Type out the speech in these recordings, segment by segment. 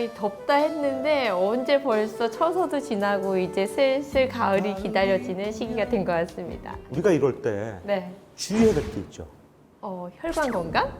덥다 했는데 언제 벌써 처서도 지나고 이제 슬슬 가을이 기다려지는 시기가 된 것 같습니다. 우리가 이럴 때 네. 주의해야 될 게 있죠. 혈관 건강?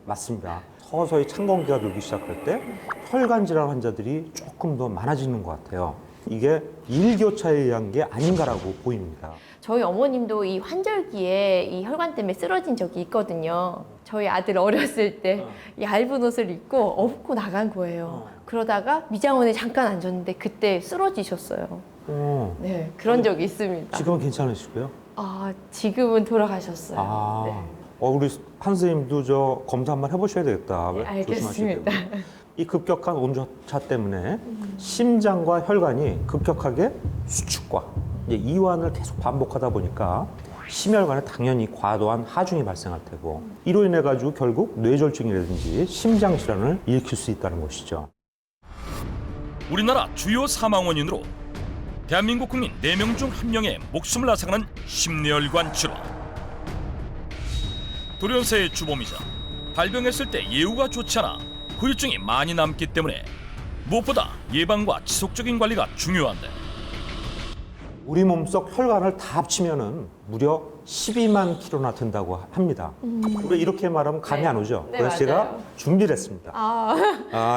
맞습니다. 서서히 찬 공기가 돌기 시작할 때 혈관 질환 환자들이 조금 더 많아지는 것 같아요. 이게 일교차에 의한 게 아닌가라고 보입니다. 저희 어머님도 이 환절기에 이 혈관 때문에 쓰러진 적이 있거든요. 저희 아들 어렸을 때 얇은 옷을 입고 업고 나간 거예요. 그러다가 미장원에 잠깐 앉았는데 그때 쓰러지셨어요. 네, 그런 적이 있습니다. 지금은 괜찮으시고요? 지금은 돌아가셨어요. 네. 우리 한 선생님도 저 검사 한번 해보셔야 되겠다. 네, 알겠습니다. 이 급격한 온도차 때문에 심장과 혈관이 급격하게 수축과 이제 이완을 계속 반복하다 보니까 심혈관에 당연히 과도한 하중이 발생할 테고 이로 인해 가지고 결국 뇌졸중이라든지 심장 질환을 일으킬 수 있다는 것이죠. 우리나라 주요 사망 원인으로 대한민국 국민 4명 중 1명의 목숨을 앗아가는 심뇌혈관 질환. 돌연사의 주범이자 발병했을 때 예후가 좋지 않아 후유증이 많이 남기 때문에 무엇보다 예방과 지속적인 관리가 중요한데, 우리 몸속 혈관을 다 합치면은 무려 12만 킬로나 된다고 합니다. 우리 이렇게 말하면 감이 네. 안 오죠? 네, 그래서 제가 맞아요. 준비를 했습니다.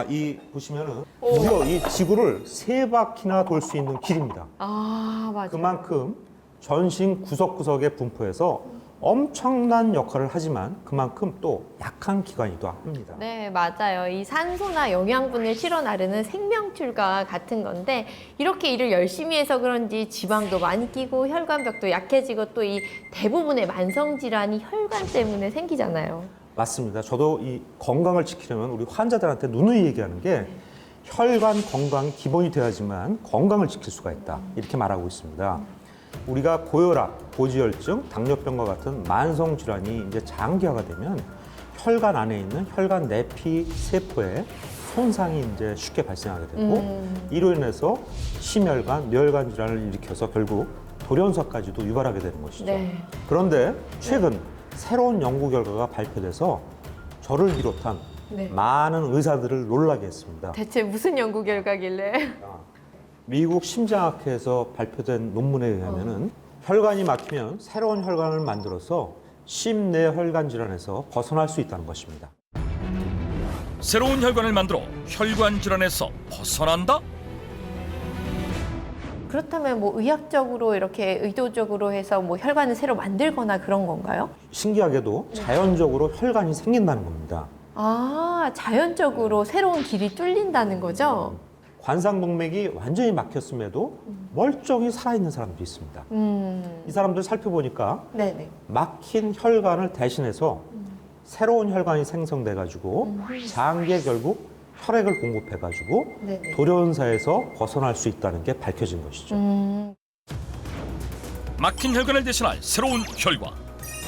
이 보시면은 무려 이 지구를 3바퀴나 돌 수 있는 길입니다. 맞아요. 그만큼 전신 구석구석에 분포해서 엄청난 역할을 하지만 그만큼 또 약한 기관이기도 합니다. 네, 맞아요. 이 산소나 영양분을 실어 나르는 생명줄과 같은 건데 이렇게 일을 열심히 해서 그런지 지방도 많이 끼고 혈관벽도 약해지고 또 이 대부분의 만성 질환이 혈관 때문에 생기잖아요. 맞습니다. 저도 이 건강을 지키려면 우리 환자들한테 누누이 얘기하는 게 혈관 건강이 기본이 돼야지만 건강을 지킬 수가 있다. 이렇게 말하고 있습니다. 우리가 고혈압, 고지혈증, 당뇨병과 같은 만성 질환이 이제 장기화가 되면 혈관 안에 있는 혈관 내피 세포에 손상이 이제 쉽게 발생하게 되고 이로 인해서 심혈관, 뇌혈관 질환을 일으켜서 결국 돌연사까지도 유발하게 되는 것이죠. 네. 그런데 최근 새로운 연구 결과가 발표돼서 저를 비롯한 네. 많은 의사들을 놀라게 했습니다. 대체 무슨 연구 결과길래? 미국 심장학회에서 발표된 논문에 의하면은 혈관이 막히면 새로운 혈관을 만들어서 심뇌혈관 질환에서 벗어날 수 있다는 것입니다. 새로운 혈관을 만들어 혈관 질환에서 벗어난다? 그렇다면 뭐 의학적으로 이렇게 의도적으로 해서 뭐 혈관을 새로 만들거나 그런 건가요? 신기하게도 자연적으로 혈관이 생긴다는 겁니다. 자연적으로 새로운 길이 뚫린다는 거죠? 관상동맥이 완전히 막혔음에도 멀쩡히 살아있는 사람들이 있습니다. 이 사람들 살펴보니까 네네. 막힌 혈관을 대신해서 새로운 혈관이 생성돼가지고 장기에 결국 혈액을 공급해가지고 네네. 돌연사에서 벗어날 수 있다는 게 밝혀진 것이죠. 막힌 혈관을 대신할 새로운 혈관,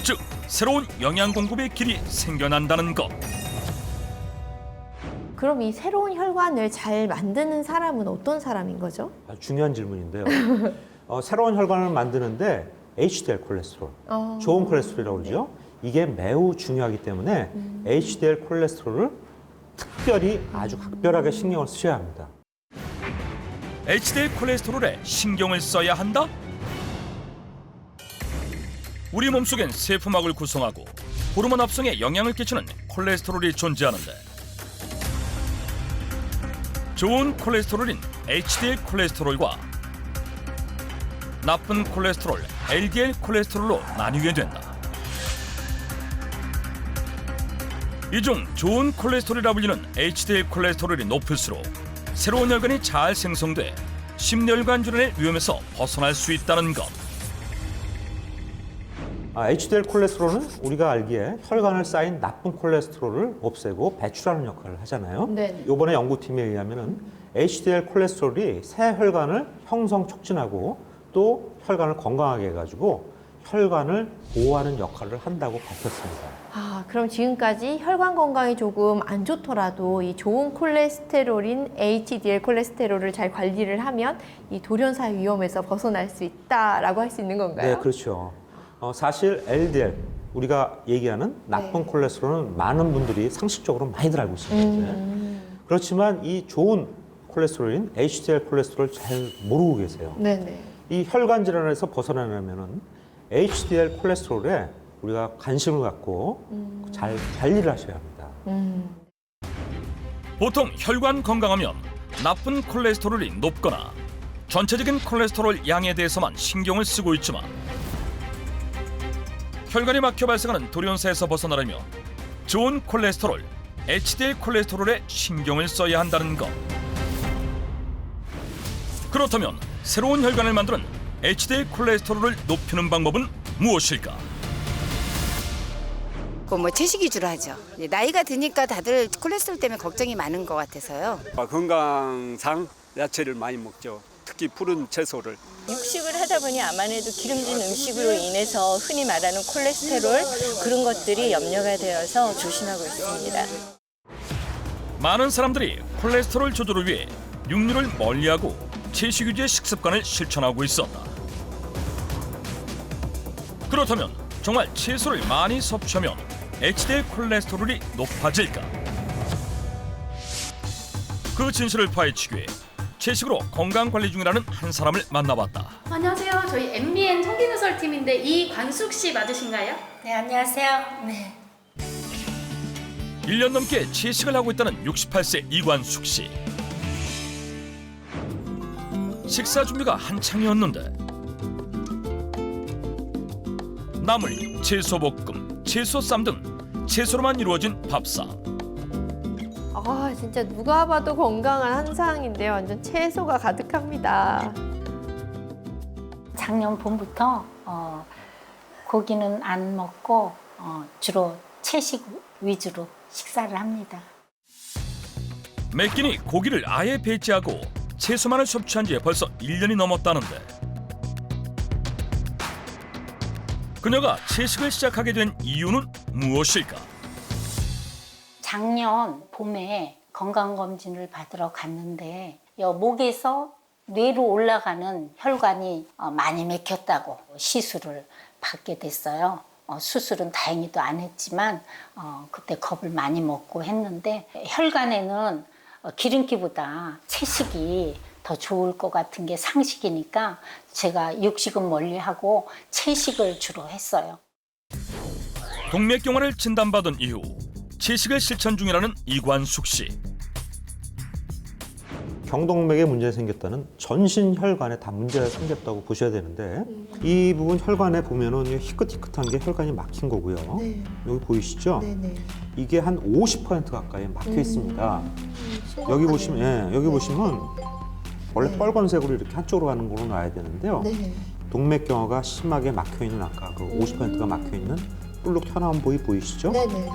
즉 새로운 영양 공급의 길이 생겨난다는 것. 그럼 이 새로운 혈관을 잘 만드는 사람은 어떤 사람인 거죠? 아주 중요한 질문인데요. 새로운 혈관을 만드는데 HDL 콜레스테롤, 좋은 콜레스테롤이라고 그러죠. 이게 매우 중요하기 때문에 HDL 콜레스테롤을 특별히 아주 각별하게 신경을 쓰셔야 합니다. HDL 콜레스테롤에 신경을 써야 한다? 우리 몸속엔 세포막을 구성하고 호르몬 합성에 영향을 끼치는 콜레스테롤이 존재하는데, 좋은 콜레스테롤인 HDL 콜레스테롤과 나쁜 콜레스테롤 LDL 콜레스테롤로 나뉘게 된다. 이 중 좋은 콜레스테롤이라 불리는 HDL 콜레스테롤이 높을수록 새로운 혈관이 잘 생성돼 심뇌혈관 질환의 위험에서 벗어날 수 있다는 것. HDL 콜레스테롤은 우리가 알기에 혈관을 쌓인 나쁜 콜레스테롤을 없애고 배출하는 역할을 하잖아요. 네. 이번에 연구팀에 의하면은 HDL 콜레스테롤이 새 혈관을 형성 촉진하고 또 혈관을 건강하게 해가지고 혈관을 보호하는 역할을 한다고 밝혔습니다. 그럼 지금까지 혈관 건강이 조금 안 좋더라도 이 좋은 콜레스테롤인 HDL 콜레스테롤을 잘 관리를 하면 이 돌연사의 위험에서 벗어날 수 있다라고 할 수 있는 건가요? 네, 그렇죠. 사실 LDL, 우리가 얘기하는 나쁜 콜레스테롤은 많은 분들이 상식적으로 많이들 알고 있습니다. 그렇지만 이 좋은 콜레스테롤인 HDL 콜레스테롤을 잘 모르고 계세요. 네네. 이 혈관 질환에서 벗어나려면은 HDL 콜레스테롤에 우리가 관심을 갖고 잘 관리를 하셔야 합니다. 보통 혈관 건강하면 나쁜 콜레스테롤이 높거나 전체적인 콜레스테롤 양에 대해서만 신경을 쓰고 있지만 혈관이 막혀 발생하는 돌연사에서 벗어나려면 좋은 콜레스테롤, HDL 콜레스테롤에 신경을 써야 한다는 것. 그렇다면 새로운 혈관을 만드는 HDL 콜레스테롤을 높이는 방법은 무엇일까? 뭐 채식 위주로 하죠. 나이가 드니까 다들 콜레스테롤 때문에 걱정이 많은 것 같아서요. 건강상 야채를 많이 먹죠. 특히 푸른 채소를. 육식을 하다 보니 아무래도 기름진 음식으로 인해서 흔히 말하는 콜레스테롤 그런 것들이 염려가 되어서 조심하고 있습니다. 많은 사람들이 콜레스테롤 조절을 위해 육류를 멀리하고 채식 위주의 식습관을 실천하고 있었다. 그렇다면 정말 채소를 많이 섭취하면 HDL 콜레스테롤이 높아질까? 그 진실을 파헤치기 위해 채식으로 건강 관리 중이라는 한 사람을 만나봤다. 안녕하세요. 저희 MBN 성기누설팀인데 이관숙 씨 맞으신가요? 네, 안녕하세요. 네. 1년 넘게 채식을 하고 있다는 68세 이관숙 씨. 식사 준비가 한창이었는데 나물, 채소볶음, 채소쌈 등 채소로만 이루어진 밥상. 아, 진짜 누가 봐도 건강한 한상인데요. 완전 채소가 가득합니다. 작년 봄부터 고기는 안 먹고 주로 채식 위주로 식사를 합니다. 매 끼니 고기를 아예 배제하고 채소만을 섭취한 지 벌써 1년이 넘었다는데 그녀가 채식을 시작하게 된 이유는 무엇일까? 작년 봄에 건강검진을 받으러 갔는데 목에서 뇌로 올라가는 혈관이 많이 막혔다고 시술을 받게 됐어요. 수술은 다행히도 안 했지만 그때 겁을 많이 먹고 했는데 혈관에는 기름기보다 채식이 더 좋을 것 같은 게 상식이니까 제가 육식은 멀리하고 채식을 주로 했어요. 동맥경화를 진단받은 이후 채식을 실천 중이라는 이관숙 씨. 경동맥에 문제가 생겼다는 전신 혈관에 다 문제가 생겼다고 보셔야 되는데 이 부분 혈관에 보면은 희끗희끗한 게 혈관이 막힌 거고요. 네. 여기 보이시죠? 네네. 이게 한 50% 가까이 막혀 있습니다. 여기 보시면 여기 보시면 원래 빨간색으로 이렇게 한쪽으로 가는 걸로 놔야 되는데요. 네. 동맥경화가 심하게 막혀 있는 아까 그 50%가 막혀 있는 볼록 튀어나온 부위 보이시죠? 네네.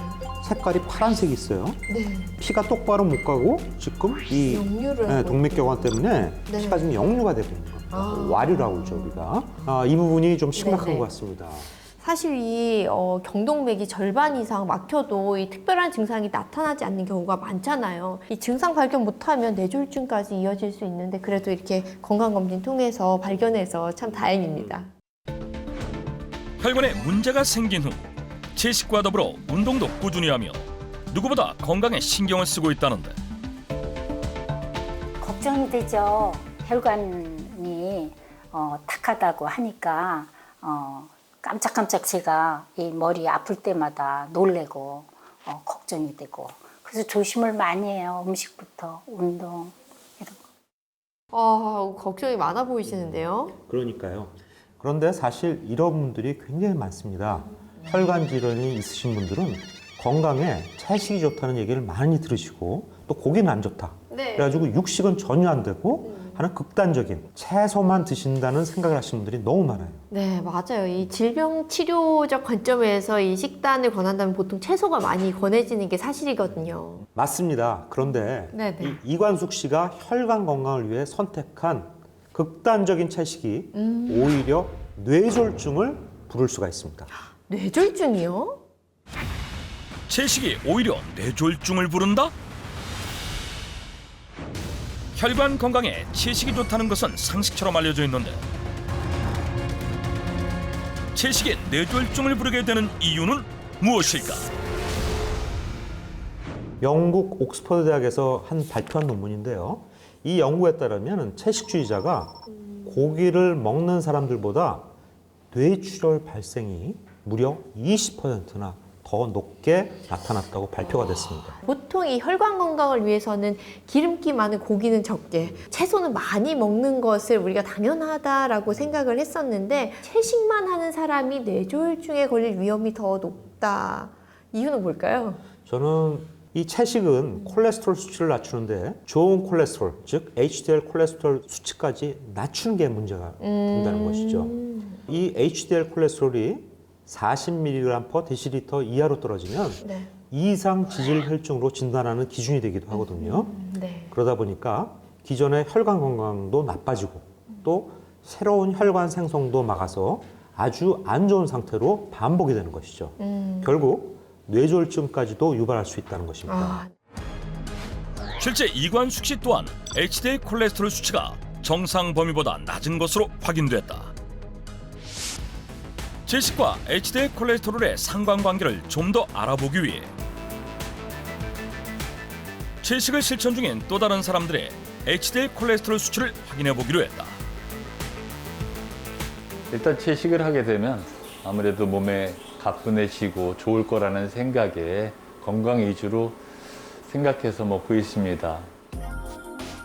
색깔이 파란색이 있어요. 네. 피가 똑바로 못 가고 지금 이 역류를 동맥경화 때문에 네. 피가 지금 역류가 되고 있는 겁니다. 와류라고 그러죠 우리가. 이 부분이 좀 심각한 네네. 것 같습니다. 사실 이 경동맥이 절반 이상 막혀도 이 특별한 증상이 나타나지 않는 경우가 많잖아요. 이 증상 발견 못하면 뇌졸중까지 이어질 수 있는데 그래도 이렇게 건강검진 통해서 발견해서 참 다행입니다. 혈관에 문제가 생긴 후 채식과 더불어 운동도 꾸준히 하며 누구보다 건강에 신경을 쓰고 있다는데 걱정이 되죠. 혈관이 탁하다고 하니까 깜짝깜짝 제가 이 머리 아플 때마다 놀래고 걱정이 되고 그래서 조심을 많이 해요. 음식부터 운동 이런 거. 걱정이 많아 보이시는데요. 그러니까요. 그런데 사실 이런 분들이 굉장히 많습니다. 혈관 질환이 있으신 분들은 건강에 채식이 좋다는 얘기를 많이 들으시고 또 고기는 안 좋다. 네. 그래가지고 육식은 전혀 안 되고 하는 극단적인 채소만 드신다는 생각을 하시는 분들이 너무 많아요. 네, 맞아요. 이 질병 치료적 관점에서 이 식단을 권한다면 보통 채소가 많이 권해지는 게 사실이거든요. 맞습니다. 그런데 네네. 이관숙 씨가 혈관 건강을 위해 선택한 극단적인 채식이 오히려 뇌졸중을 부를 수가 있습니다. 뇌졸중이요? 채식이 오히려 뇌졸중을 부른다? 혈관 건강에 채식이 좋다는 것은 상식처럼 알려져 있는데 채식이 뇌졸중을 부르게 되는 이유는 무엇일까? 영국 옥스퍼드 대학에서 한 발표한 논문인데요. 이 연구에 따르면 채식주의자가 고기를 먹는 사람들보다 뇌출혈 발생이 무려 20%나 더 높게 나타났다고 발표가 됐습니다. 보통 이 혈관 건강을 위해서는 기름기 많은 고기는 적게, 채소는 많이 먹는 것을 우리가 당연하다라고 생각을 했었는데 채식만 하는 사람이 뇌졸중에 걸릴 위험이 더 높다. 이유는 뭘까요? 저는 이 채식은 콜레스테롤 수치를 낮추는데 좋은 콜레스테롤, 즉 HDL 콜레스테롤 수치까지 낮추는 게 문제가 된다는 것이죠. 이 HDL 콜레스테롤이 40mg/dL 이하로 떨어지면 네. 이상 지질혈증으로 진단하는 기준이 되기도 하거든요. 네. 그러다 보니까 기존의 혈관 건강도 나빠지고 또 새로운 혈관 생성도 막아서 아주 안 좋은 상태로 반복이 되는 것이죠. 결국 뇌졸중까지도 유발할 수 있다는 것입니다. 아, 실제 이관숙 씨 또한 HDL 콜레스테롤 수치가 정상 범위보다 낮은 것으로 확인됐다. 채식과 HDL 콜레스테롤의 상관관계를 좀 더 알아보기 위해 채식을 실천 중인 또 다른 사람들의 HDL 콜레스테롤 수치를 확인해 보기로 했다. 일단 채식을 하게 되면 아무래도 몸에 가뿐해지고 좋을 거라는 생각에 건강 위주로 생각해서 먹고 있습니다.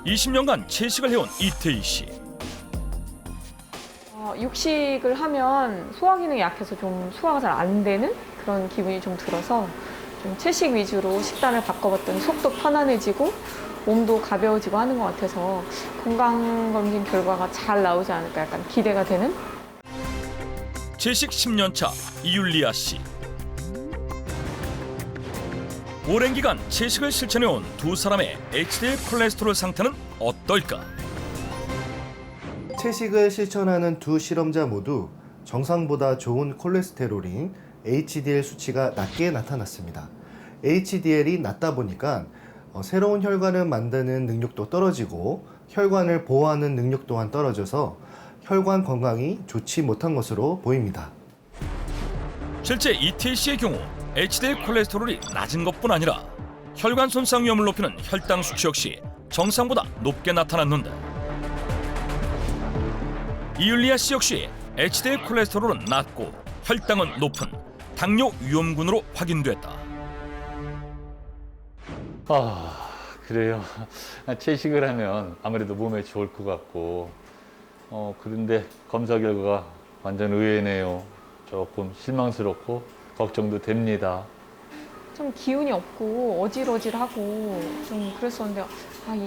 20년간 채식을 해온 이태희 씨. 육식을 하면 소화 기능이 약해서 좀 소화가 잘 안 되는 그런 기분이 좀 들어서 좀 채식 위주로 식단을 바꿔봤더니 속도 편안해지고 몸도 가벼워지고 하는 것 같아서 건강검진 결과가 잘 나오지 않을까 약간 기대가 되는? 채식 10년 차 이율리아 씨. 오랜 기간 채식을 실천해온 두 사람의 HDL 콜레스테롤 상태는 어떨까? 채식을 실천하는 두 실험자 모두 정상보다 좋은 콜레스테롤인 HDL 수치가 낮게 나타났습니다. HDL이 낮다 보니까 새로운 혈관을 만드는 능력도 떨어지고 혈관을 보호하는 능력 또한 떨어져서 혈관 건강이 좋지 못한 것으로 보입니다. 실제 이태희 씨의 경우 HDL 콜레스테롤이 낮은 것뿐 아니라 혈관 손상 위험을 높이는 혈당 수치 역시 정상보다 높게 나타났는데 이율리아 씨 역시 HDL 콜레스테롤은 낮고 혈당은 높은 당뇨 위험군으로 확인됐다. 그래요. 채식을 하면 아무래도 몸에 좋을 것 같고 그런데 검사 결과가 완전 의외네요. 조금 실망스럽고 걱정도 됩니다. 좀 기운이 없고 어질어질하고 좀 그랬었는데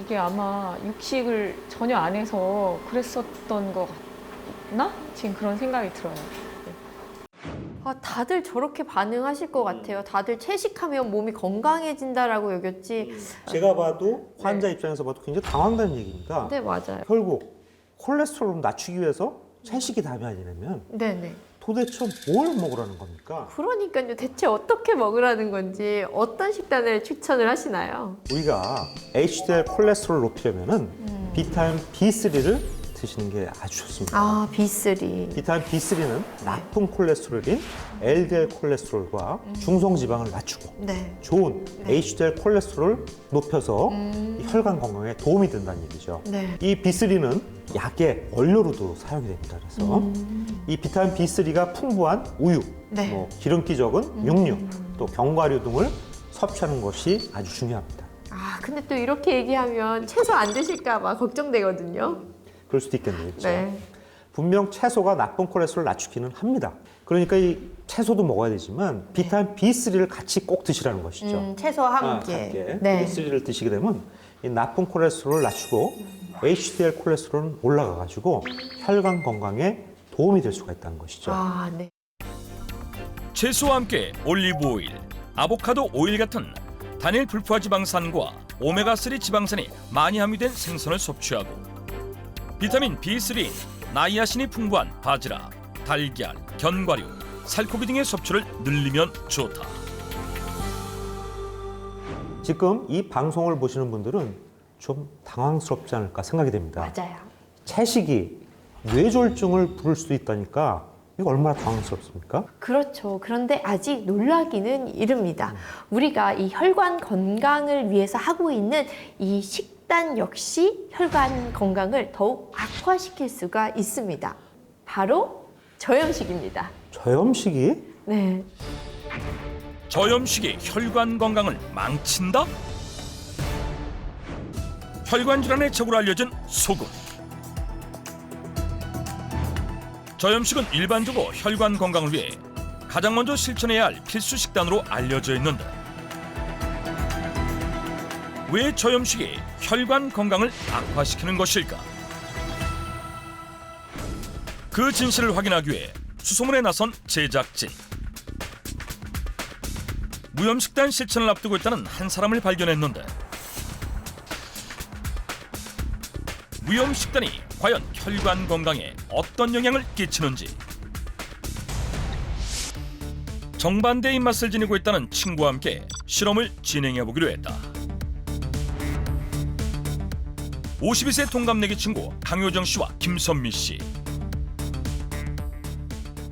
이게 아마 육식을 전혀 안 해서 그랬었던 것 같나? 지금 그런 생각이 들어요. 다들 저렇게 반응하실 것 같아요. 다들 채식하면 몸이 건강해진다라고 여겼지. 제가 봐도 환자 입장에서 봐도 굉장히 당황되는 얘기입니다. 네, 맞아요. 결국 콜레스테롤을 낮추기 위해서 채식이 답이 아니라면 네네. 도대체 뭘 먹으라는 겁니까? 그러니까요. 대체 어떻게 먹으라는 건지 어떤 식단을 추천을 하시나요? 우리가 HDL 콜레스테롤을 높이려면은 비타민 B3를 드시는 게 아주 좋습니다. B3. 비타민 B3는 나쁜 콜레스테롤인 LDL 콜레스테롤과 중성 지방을 낮추고 네. 좋은 HDL 콜레스테롤을 높여서 이 혈관 건강에 도움이 된다는 얘기죠. 네. 이 B3는 약의 원료로도 사용이 됩니다. 그래서 이 비타민 B3가 풍부한 우유, 네. 기름기 적은 육류, 또 견과류 등을 섭취하는 것이 아주 중요합니다. 근데 또 이렇게 얘기하면 채소 안 드실까 봐 걱정되거든요. 그럴 수도 있겠네요. 그렇죠? 네. 분명 채소가 나쁜 콜레스테롤을 낮추기는 합니다. 그러니까 이 채소도 먹어야 되지만 비타민 B3를 같이 꼭 드시라는 것이죠. 채소와 함께. 네. B3를 드시게 되면 이 나쁜 콜레스테롤을 낮추고 HDL 콜레스테롤은 올라가가지고 혈관 건강에 도움이 될 수가 있다는 것이죠. 네. 채소와 함께 올리브 오일, 아보카도 오일 같은 단일 불포화 지방산과 오메가3 지방산이 많이 함유된 생선을 섭취하고 비타민 B3, 나이아신이 풍부한 바지락, 달걀, 견과류, 살코기 등의 섭취를 늘리면 좋다. 지금 이 방송을 보시는 분들은 좀 당황스럽지 않을까 생각이 됩니다. 맞아요. 채식이 뇌졸중을 부를 수도 있다니까 이거 얼마나 당황스럽습니까? 그렇죠. 그런데 아직 놀라기는 이릅니다. 우리가 이 혈관 건강을 위해서 하고 있는 이 식단 역시 혈관 건강을 더욱 악화시킬 수가 있습니다. 바로 저염식입니다. 저염식이? 네. 저염식이 혈관 건강을 망친다? 혈관 질환의 적으로 알려진 소금. 저염식은 일반적으로 혈관 건강을 위해 가장 먼저 실천해야 할 필수 식단으로 알려져 있는데 왜 저염식이 혈관 건강을 악화시키는 것일까? 그 진실을 확인하기 위해 수소문에 나선 제작진. 무염식단 실천을 앞두고 있다는 한 사람을 발견했는데 무염식단이 과연 혈관 건강에 어떤 영향을 끼치는지 정반대의 입맛을 지니고 있다는 친구와 함께 실험을 진행해보기로 했다. 52세 동갑내기 친구 강효정 씨와 김선미 씨.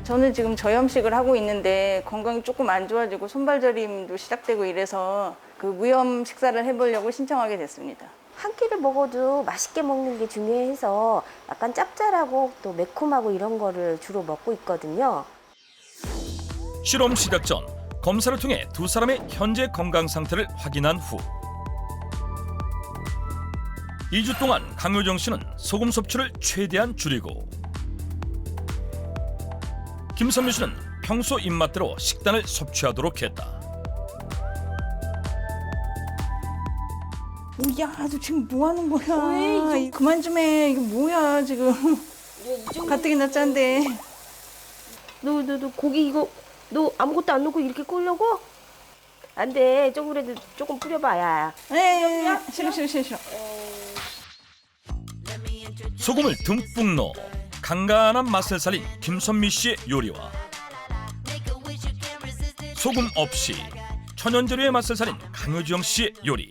저는 지금 저염식을 하고 있는데 건강이 조금 안 좋아지고 손발저림도 시작되고 이래서 그 무염 식사를 해보려고 신청하게 됐습니다. 한 끼를 먹어도 맛있게 먹는 게 중요해서 약간 짭짤하고 또 매콤하고 이런 거를 주로 먹고 있거든요. 실험 시작 전 검사를 통해 두 사람의 현재 건강 상태를 확인한 후 2주 동안 강효정 씨는 소금 섭취를 최대한 줄이고 김선미 씨는 평소 입맛대로 식단을 섭취하도록 했다. 야, 너 지금 뭐 하는 거야? 그만 좀 해. 이거 뭐야, 지금. 가뜩이나 짠데. 너 고기 이거 너 아무것도 안 넣고 이렇게 끓려고? 안 돼. 조금이라도 조금 뿌려봐야. 에 싫어. 소금을 듬뿍 넣어 간간한 맛을 살린 김선미 씨의 요리와 소금 없이 천연재료의 맛을 살린 강효정 씨의 요리.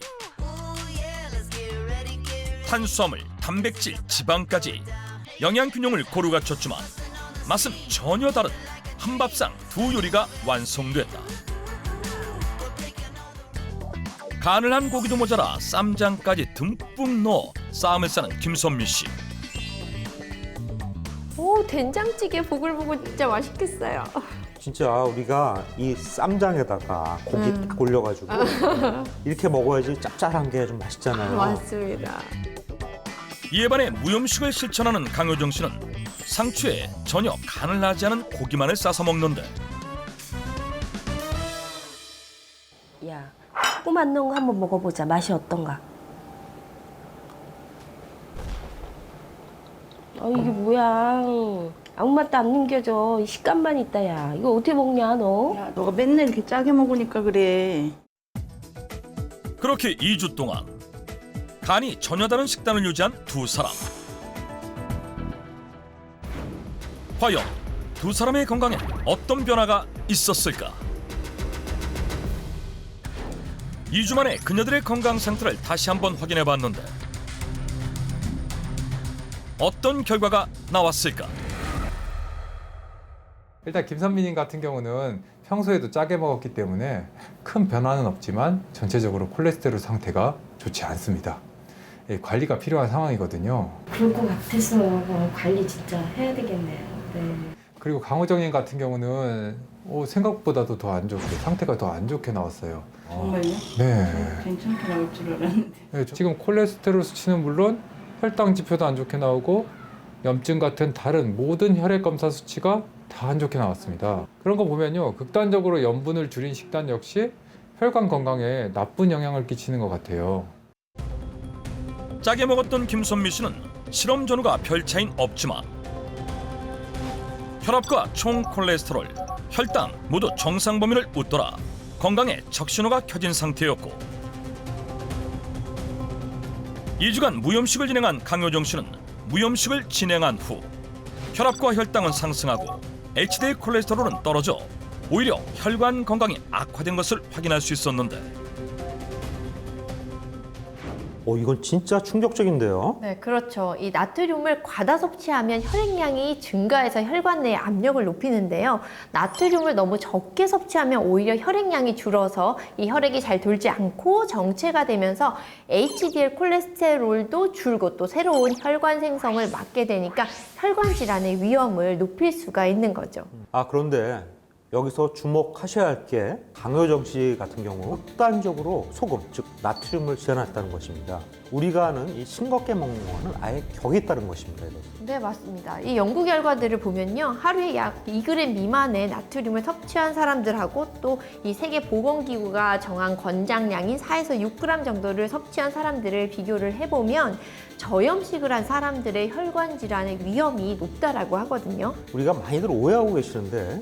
탄수화물, 단백질, 지방까지 영양균형을 고루 갖췄지만 맛은 전혀 다른 한밥상 두 요리가 완성됐다. 간을 한 고기도 모자라 쌈장까지 듬뿍 넣어 쌈을 싸는 김선미 씨. 오, 된장찌개 보글보글 진짜 맛있겠어요. 진짜 우리가 이 쌈장에다가 고기 딱 올려가지고 이렇게 먹어야지 짭짤한 게 좀 맛있잖아요. 맞습니다. 이에 반해 무염식을 실천하는 강효정 씨는 상추에 전혀 간을 하지 않은 고기만을 싸서 먹는데 야, 소금 안 넣은 거 한번 먹어보자. 맛이 어떤가? 이게 뭐야? 아무 맛도 안 남겨져. 식감만 있다, 야. 이거 어떻게 먹냐, 너? 야, 너가 맨날 이렇게 짜게 먹으니까 그래. 그렇게 2주 동안 간이 전혀 다른 식단을 유지한 두 사람. 과연 두 사람의 건강에 어떤 변화가 있었을까? 2주 만에 그녀들의 건강 상태를 다시 한번 확인해 봤는데 어떤 결과가 나왔을까? 일단 김선미님 같은 경우는 평소에도 짜게 먹었기 때문에 큰 변화는 없지만 전체적으로 콜레스테롤 상태가 좋지 않습니다. 관리가 필요한 상황이거든요. 그럴 것 같아서 관리 진짜 해야 되겠네요. 네. 그리고 강호정님 같은 경우는 생각보다도 더 안 좋게, 상태가 더 안 좋게 나왔어요. 정말요? 네. 괜찮게 나올 줄 알았는데. 네, 지금 콜레스테롤 수치는 물론 혈당 지표도 안 좋게 나오고 염증 같은 다른 모든 혈액 검사 수치가 다 안 좋게 나왔습니다. 그런 거 보면요, 극단적으로 염분을 줄인 식단 역시 혈관 건강에 나쁜 영향을 끼치는 것 같아요. 짜게 먹었던 김선미 씨는 실험 전후가 별 차이는 없지만 혈압과 총 콜레스테롤, 혈당 모두 정상 범위를 웃돌아 건강에 적신호가 켜진 상태였고 2주간 무염식을 진행한 강효정 씨는 무염식을 진행한 후 혈압과 혈당은 상승하고 HDL 콜레스테롤은 떨어져 오히려 혈관 건강이 악화된 것을 확인할 수 있었는데 이건 진짜 충격적인데요. 네, 그렇죠. 이 나트륨을 과다 섭취하면 혈액량이 증가해서 혈관 내의 압력을 높이는데요. 나트륨을 너무 적게 섭취하면 오히려 혈액량이 줄어서 이 혈액이 잘 돌지 않고 정체가 되면서 HDL 콜레스테롤도 줄고 또 새로운 혈관 생성을 막게 되니까 혈관 질환의 위험을 높일 수가 있는 거죠. 그런데 여기서 주목하셔야 할 게 강효정 씨 같은 경우 극단적으로 소금, 즉 나트륨을 제한했다는 것입니다. 우리가 아는 이 싱겁게 먹는 거는 아예 격이 따른 것입니다. 이것은. 네, 맞습니다. 이 연구 결과들을 보면요. 하루에 약 2g 미만의 나트륨을 섭취한 사람들하고 또 이 세계보건기구가 정한 권장량인 4에서 6g 정도를 섭취한 사람들을 비교를 해보면 저염식을 한 사람들의 혈관 질환의 위험이 높다라고 하거든요. 우리가 많이들 오해하고 계시는데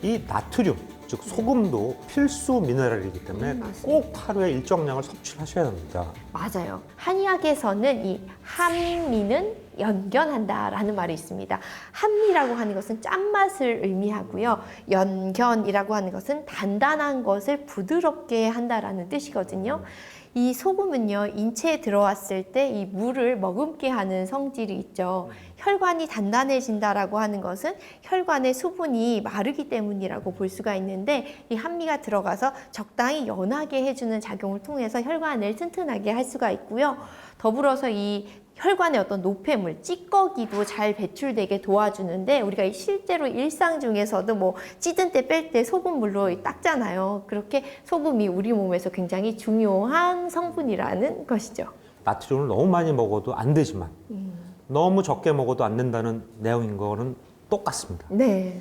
이 나트륨, 즉 소금도 필수 미네랄이기 때문에 꼭 하루에 일정량을 섭취를 하셔야 합니다. 맞아요. 한의학에서는 이 한미는 연견한다라는 말이 있습니다. 한미라고 하는 것은 짠맛을 의미하고요. 연견이라고 하는 것은 단단한 것을 부드럽게 한다라는 뜻이거든요. 이 소금은요, 인체에 들어왔을 때 이 물을 머금게 하는 성질이 있죠. 혈관이 단단해진다라고 하는 것은 혈관의 수분이 마르기 때문이라고 볼 수가 있는데 이 한미가 들어가서 적당히 연하게 해주는 작용을 통해서 혈관을 튼튼하게 할 수가 있고요. 더불어서 이 혈관의 어떤 노폐물, 찌꺼기도 잘 배출되게 도와주는데 우리가 실제로 일상 중에서도 뭐 찌든 때 뺄 때 소금물로 닦잖아요. 그렇게 소금이 우리 몸에서 굉장히 중요한 성분이라는 것이죠. 나트륨을 너무 많이 먹어도 안 되지만 너무 적게 먹어도 안 된다는 내용인 거는 똑같습니다. 네.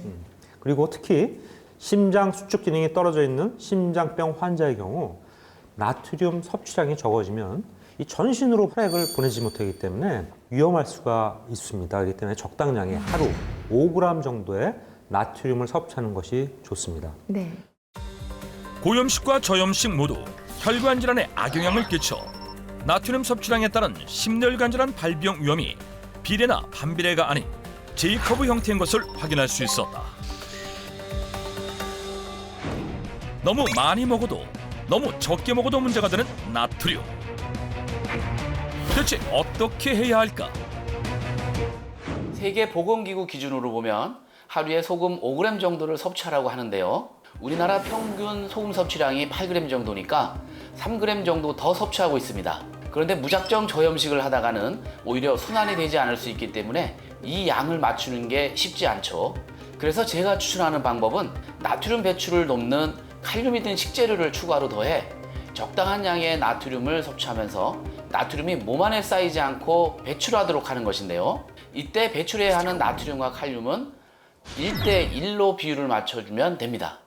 그리고 특히 심장 수축 기능이 떨어져 있는 심장병 환자의 경우 나트륨 섭취량이 적어지면 이 전신으로 혈액을 보내지 못하기 때문에 위험할 수가 있습니다. 그렇기 때문에 적당량의 하루 5g 정도의 나트륨을 섭취하는 것이 좋습니다. 네. 고염식과 저염식 모두 혈관 질환에 악영향을 끼쳐 나트륨 섭취량에 따른 심혈관 질환 발병 위험이 비례나 반비례가 아닌 J커브 형태인 것을 확인할 수 있었다. 너무 많이 먹어도 너무 적게 먹어도 문제가 되는 나트륨. 대체 어떻게 해야 할까? 세계보건기구 기준으로 보면 하루에 소금 5g 정도를 섭취하라고 하는데요. 우리나라 평균 소금 섭취량이 8g 정도니까 3g 정도 더 섭취하고 있습니다. 그런데 무작정 저염식을 하다가는 오히려 순환이 되지 않을 수 있기 때문에 이 양을 맞추는 게 쉽지 않죠. 그래서 제가 추천하는 방법은 나트륨 배출을 돕는 칼륨이 든 식재료를 추가로 더해 적당한 양의 나트륨을 섭취하면서 나트륨이 몸 안에 쌓이지 않고 배출하도록 하는 것인데요. 이때 배출해야 하는 나트륨과 칼륨은 1대1로 비율을 맞춰주면 됩니다.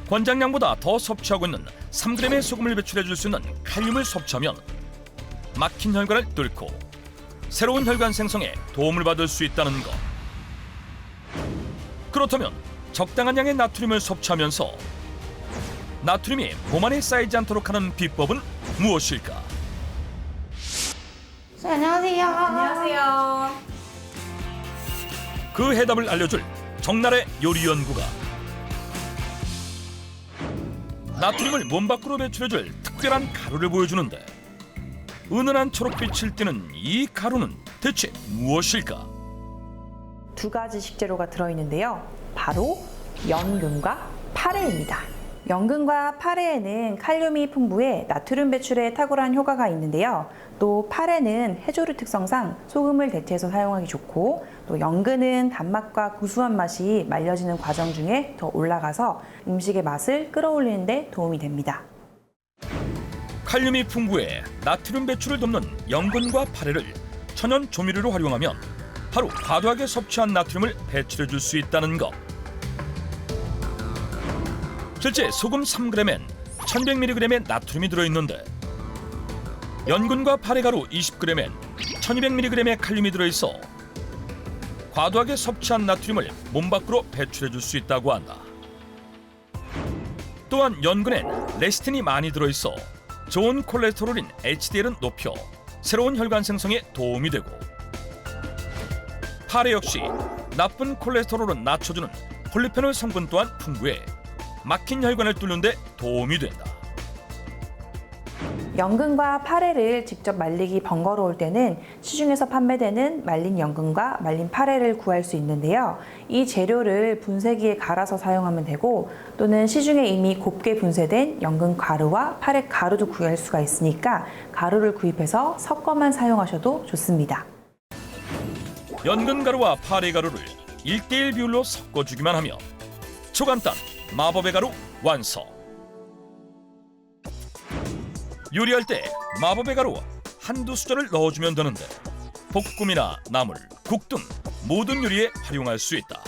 권장량보다 더 섭취하고 있는 3g의 소금을 배출해 줄 수 있는 칼륨을 섭취하면 막힌 혈관을 뚫고 새로운 혈관 생성에 도움을 받을 수 있다는 것. 그렇다면 적당한 양의 나트륨을 섭취하면서 나트륨이 몸 안에 쌓이지 않도록 하는 비법은 무엇일까? 안녕하세요. 안녕하세요. 그 해답을 알려줄 정날의 요리연구가 나트륨을 몸 밖으로 배출해줄 특별한 가루를 보여주는데 은은한 초록빛을 띠는 이 가루는 대체 무엇일까? 두 가지 식재료가 들어있는데요. 바로 연근과 파래입니다. 연근과 파래에는 칼륨이 풍부해 나트륨 배출에 탁월한 효과가 있는데요. 또 파래는 해조류 특성상 소금을 대체해서 사용하기 좋고 또 연근은 단맛과 고소한 맛이 말려지는 과정 중에 더 올라가서 음식의 맛을 끌어올리는 데 도움이 됩니다. 칼륨이 풍부해 나트륨 배출을 돕는 연근과 파래를 천연 조미료로 활용하면 바로 과도하게 섭취한 나트륨을 배출해 줄 수 있다는 것. 실제 소금 3g엔 1100mg의 나트륨이 들어있는데 연근과 파래가루 20g엔 1200mg의 칼륨이 들어있어 과도하게 섭취한 나트륨을 몸 밖으로 배출해 줄 수 있다고 한다. 또한 연근엔 레시틴이 많이 들어있어 좋은 콜레스테롤인 HDL은 높여 새로운 혈관 생성에 도움이 되고 파래 역시 나쁜 콜레스테롤은 낮춰주는 폴리페놀 성분 또한 풍부해 막힌 혈관을 뚫는 데 도움이 된다. 연근과 파래를 직접 말리기 번거로울 때는 시중에서 판매되는 말린 연근과 말린 파래를 구할 수 있는데요. 이 재료를 분쇄기에 갈아서 사용하면 되고 또는 시중에 이미 곱게 분쇄된 연근 가루와 파래 가루도 구할 수가 있으니까 가루를 구입해서 섞어만 사용하셔도 좋습니다. 연근 가루와 파래 가루를 1:1 비율로 섞어주기만 하면 초간단 마법의 가루 완성. 요리할 때 마법의 가루 한두 수저를 넣어주면 되는데 볶음이나 나물, 국 등 모든 요리에 활용할 수 있다.